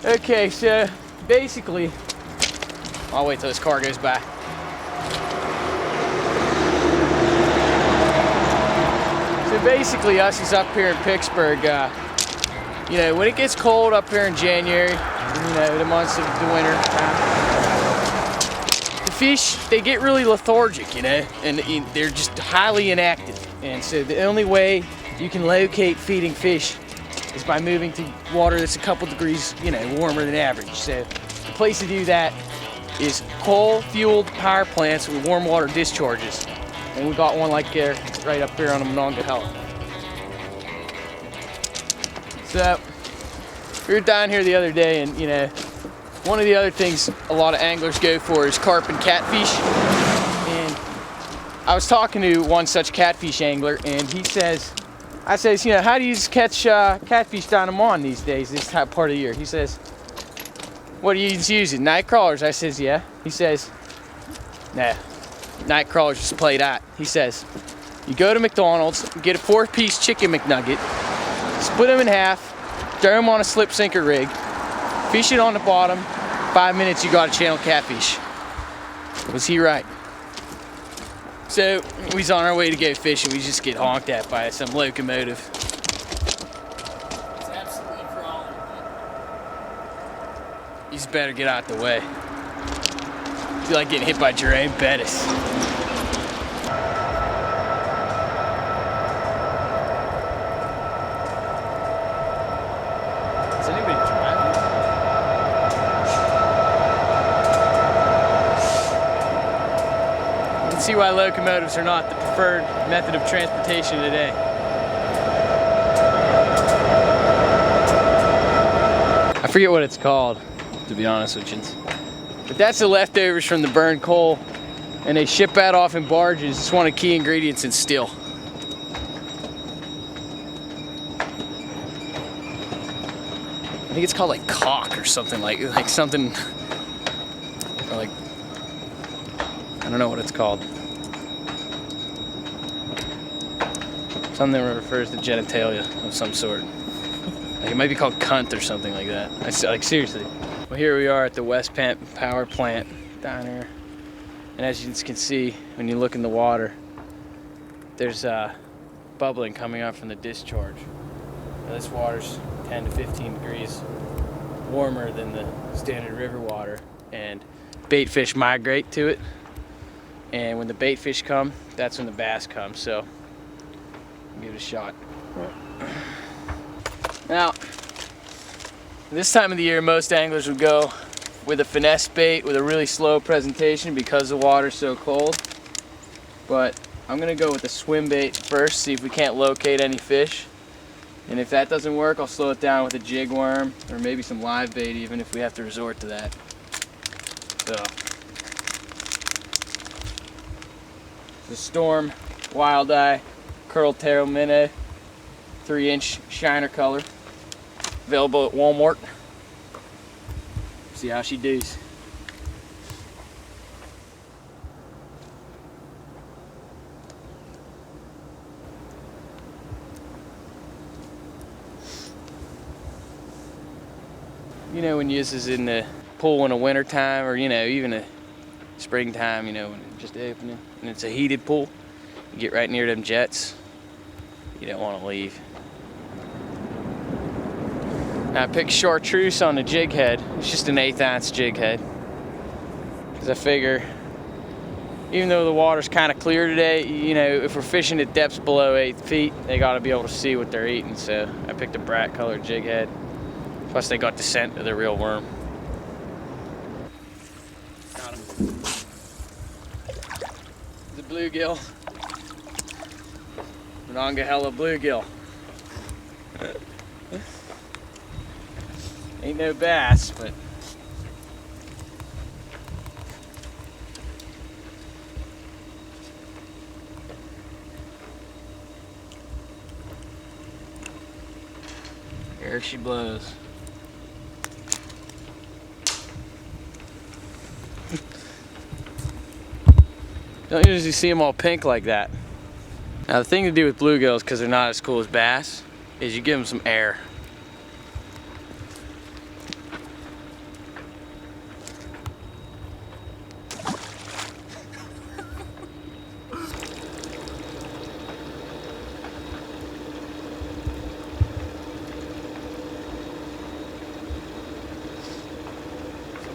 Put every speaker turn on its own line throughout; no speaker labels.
Okay, so basically, I'll wait till this car goes by. So basically, us is up here in Pittsburgh. You know, when it gets cold up here in January, you know, the months of the winter time, the fish, they get really lethargic, you know, and they're just highly inactive. And so the only way you can locate feeding fish is by moving to water that's a couple degrees, you know, warmer than average. So the place to do that is coal-fueled power plants with warm water discharges. And we got one like there, right up here on the Monongahela. So we were down here the other day, and you know, one of the other things a lot of anglers go for is carp and catfish. And I was talking to one such catfish angler, and he says, I says, you know, how do you catch catfish down in Mon these days, this part of the year? He says, what are you using, night crawlers? I says, yeah. He says, nah, night crawlers just play that. He says, you go to McDonald's, get a 4-piece chicken McNugget, split them in half, throw them on a slip sinker rig, fish it on the bottom, 5 minutes you got a channel catfish. Was he right? So we was on our way to go fishing, we just get honked at by some locomotive. It's absolutely crawling. You just better get out the way. I feel like getting hit by Jerome Bettis. Is anybody driving? You can see why locomotives are not the preferred method of transportation today. I forget what it's called, to be honest with you. But that's the leftovers from the burned coal, and they ship that off in barges. It's one of the key ingredients in steel. I think it's called like caulk or something, like something, or like, I don't know what it's called. Something that refers to genitalia of some sort. Like it might be called cunt or something like that. Like seriously. Well, here we are at the West Power Plant down here. And as you can see, when you look in the water, there's bubbling coming up from the discharge. Now, this water's 10 to 15 degrees warmer than the standard river water, and bait fish migrate to it. And when the bait fish come, that's when the bass come. So give it a shot. Now, this time of the year, most anglers would go with a finesse bait with a really slow presentation because the water's so cold. But I'm gonna go with the swim bait first, see if we can't locate any fish. And if that doesn't work, I'll slow it down with a jig worm or maybe some live bait even if we have to resort to that. So, the Storm Wild Eye Curl Tail Minnow, 3-inch shiner color, available at Walmart. See how she does. You know, when you use this in the pool in the winter time, or you know, even a springtime, you know, when it's just opening and it's a heated pool, you get right near them jets, you don't want to leave. Now I picked chartreuse on the jig head. It's just an 1/8 ounce jig head, because I figure even though the water's kind of clear today, you know, if we're fishing at depths below 8 feet, they got to be able to see what they're eating. So I picked a bright colored jig head. Plus they got the scent of the real worm. Got him. The bluegill. Monongahela bluegill. Ain't no bass, but here she blows. Don't usually see them all pink like that. Now the thing to do with bluegills, because they're not as cool as bass, is you give them some air.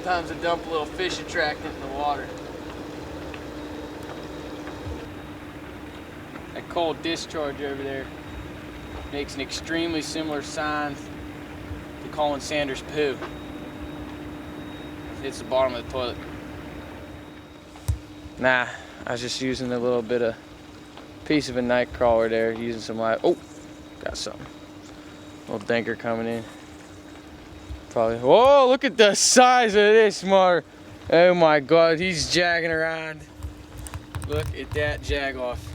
sometimes I dump a little fish attractant in the water. That cold discharge over there makes an extremely similar sound to Colin Sanders' poo. It hits the bottom of the toilet. Nah, I was just using a little bit of piece of a night crawler there, using some live. Oh, got something. Little dinker coming in. Probably. Whoa, look at the size of this mother. Oh my God, he's jagging around. Look at that jag off.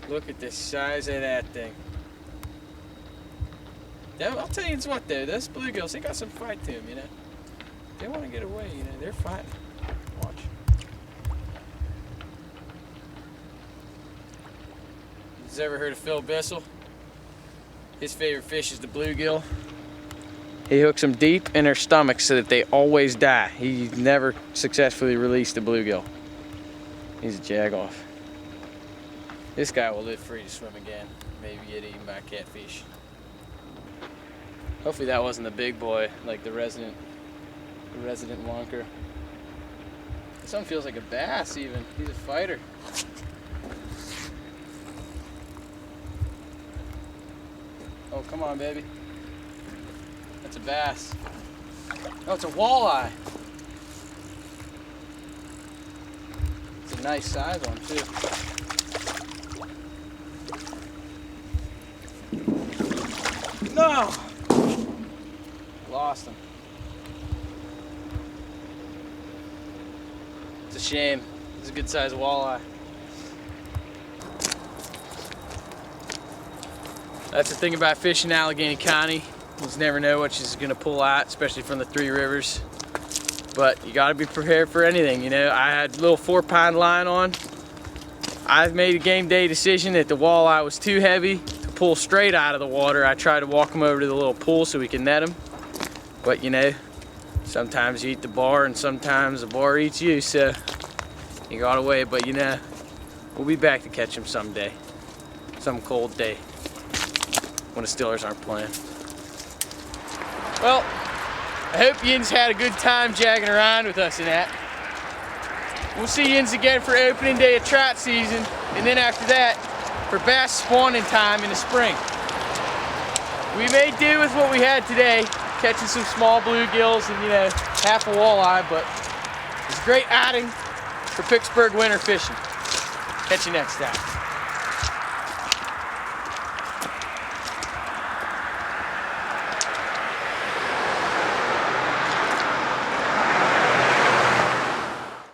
Look at the size of that thing. I'll tell you what though, those bluegills, they got some fight to them, you know. They want to get away, you know, they're fighting. Watch. You ever heard of Phil Bissell? His favorite fish is the bluegill. He hooks them deep in their stomachs so that they always die. He never successfully released a bluegill. He's a jag-off. This guy will live free to swim again. Maybe get eaten by a catfish. Hopefully that wasn't the big boy, like the resident wonker. This one feels like a bass even. He's a fighter. Oh, come on, baby. That's a bass. Oh, it's a walleye. It's a nice size one, too. No! Lost him. It's a shame. It's a good sized walleye. That's the thing about fishing Allegheny County. You just never know what she's gonna pull out, especially from the Three Rivers. But you gotta be prepared for anything, you know. I had a little 4-pound line on. I've made a game day decision that the walleye was too heavy to pull straight out of the water. I tried to walk him over to the little pool so we can net him. But you know, sometimes you eat the bar and sometimes the bar eats you, so you got away. But you know, we'll be back to catch him someday. Some cold day when the Steelers aren't playing. Well, I hope yins had a good time jagging around with us in that. We'll see yins again for opening day of trout season, and then after that for bass spawning time in the spring. We may do with what we had today, catching some small bluegills and, you know, half a walleye, but it's a great outing for Pittsburgh winter fishing. Catch you next time.